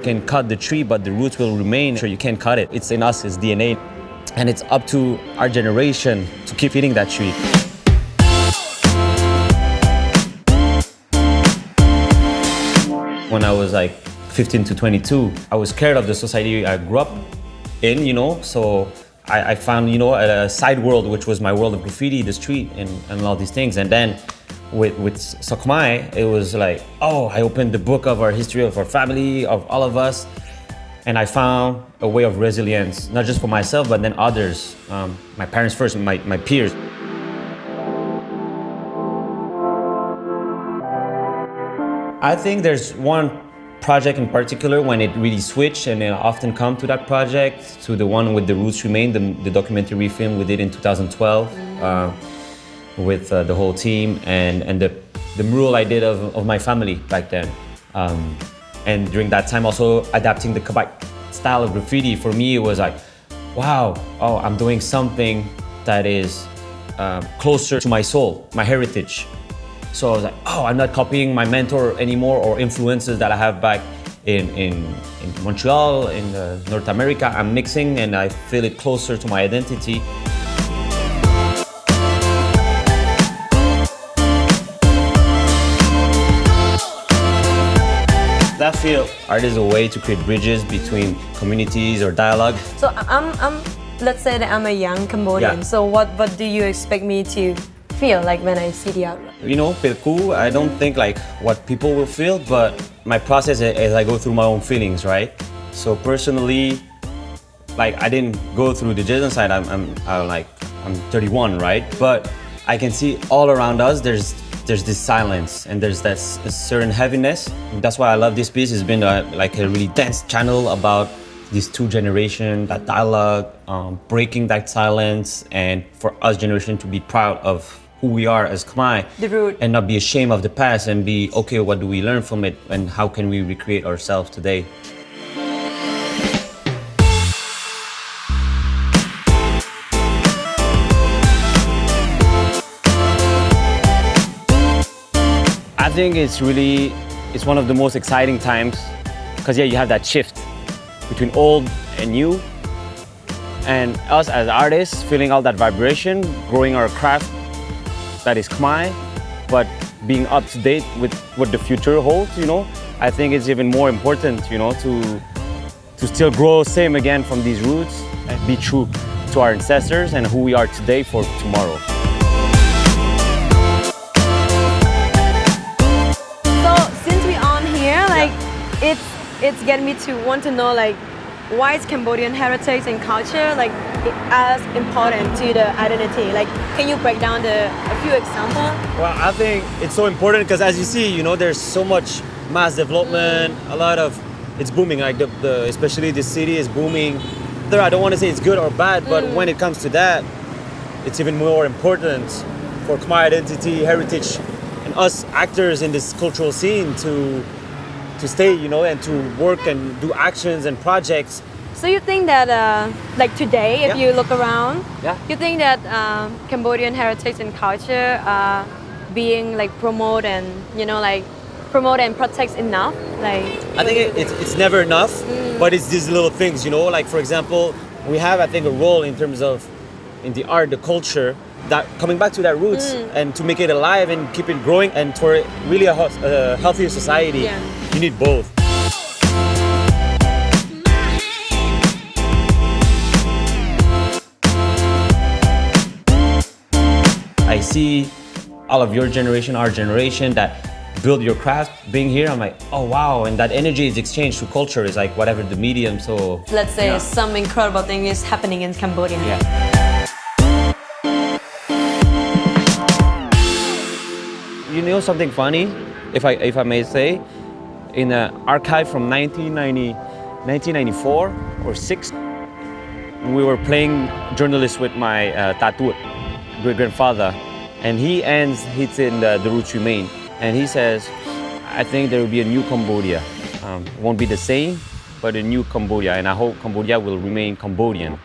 can cut the tree, but the roots will remain. Sure, you can't cut it. It's in us, it's DNA. And it's up to our generation to keep eating that tree. When I was like 15 to 22, I was scared of the society I grew up in, so I found, a side world, which was my world of graffiti, the street, and all these things. And then with Khmer, it was like, I opened the book of our history, of our family, of all of us. And I found a way of resilience, not just for myself, but then others. My parents first, my peers. I think there's one project in particular when it really switched, and I often come to that project, to the one with The Roots Remain, the documentary film we did in 2012 with the whole team, and the mural I did of my family back then. And during that time also adapting the Quebec style of graffiti, for me it was like, wow, I'm doing something that is closer to my soul, my heritage. So I was like, I'm not copying my mentor anymore or influences that I have back in Montreal, in North America. I'm mixing and I feel it closer to my identity. I feel art is a way to create bridges between communities or dialogue. So let's say that I'm a young Cambodian. Yeah. So what do you expect me to feel like when I see the artwork? Pirku, I don't think like what people will feel, but my process is I go through my own feelings, right? So personally, like I didn't go through the genocide. I'm 31, right? But I can see all around us there's this silence and there's that certain heaviness. That's why I love this piece. It's been like a really dense channel about these two generations, that dialogue, breaking that silence, and for us generation to be proud of who we are as Khmer, the root, and not be ashamed of the past and be, okay, what do we learn from it and how can we recreate ourselves today? I think it's one of the most exciting times because you have that shift between old and new, and us as artists feeling all that vibration, growing our craft that is Khmer, but being up to date with what the future holds, I think it's even more important, to still grow same again from these roots and be true to our ancestors and who we are today for tomorrow. It's getting me to want to know why is Cambodian heritage and culture as important to the identity? Can you break down a few examples? Well, I think it's so important because as you see, there's so much mass development, it's booming, especially the city is booming. I don't want to say it's good or bad, but when it comes to that, it's even more important for Khmer identity, heritage, and us actors in this cultural scene to stay, and to work and do actions and projects. So you think that, today, if you look around, you think that Cambodian heritage and culture are being promoted and, promote and protect enough? I think it's never enough, but it's these little things, for example, we have, I think, a role in terms of, in the art, the culture, that coming back to that roots and to make it alive and keep it growing, and for really a healthier society, you need both. I see all of your generation, our generation, that build your craft being here. I'm like, oh wow, and that energy is exchanged through culture. Is like whatever the medium. So let's say some incredible thing is happening in Cambodia. Something funny, if I may say, in an archive from 1994 or 6, we were playing journalists with my tattoo great-grandfather, and he's in the Roots Remain, and he says, I think there will be a new Cambodia. It won't be the same, but a new Cambodia, and I hope Cambodia will remain Cambodian.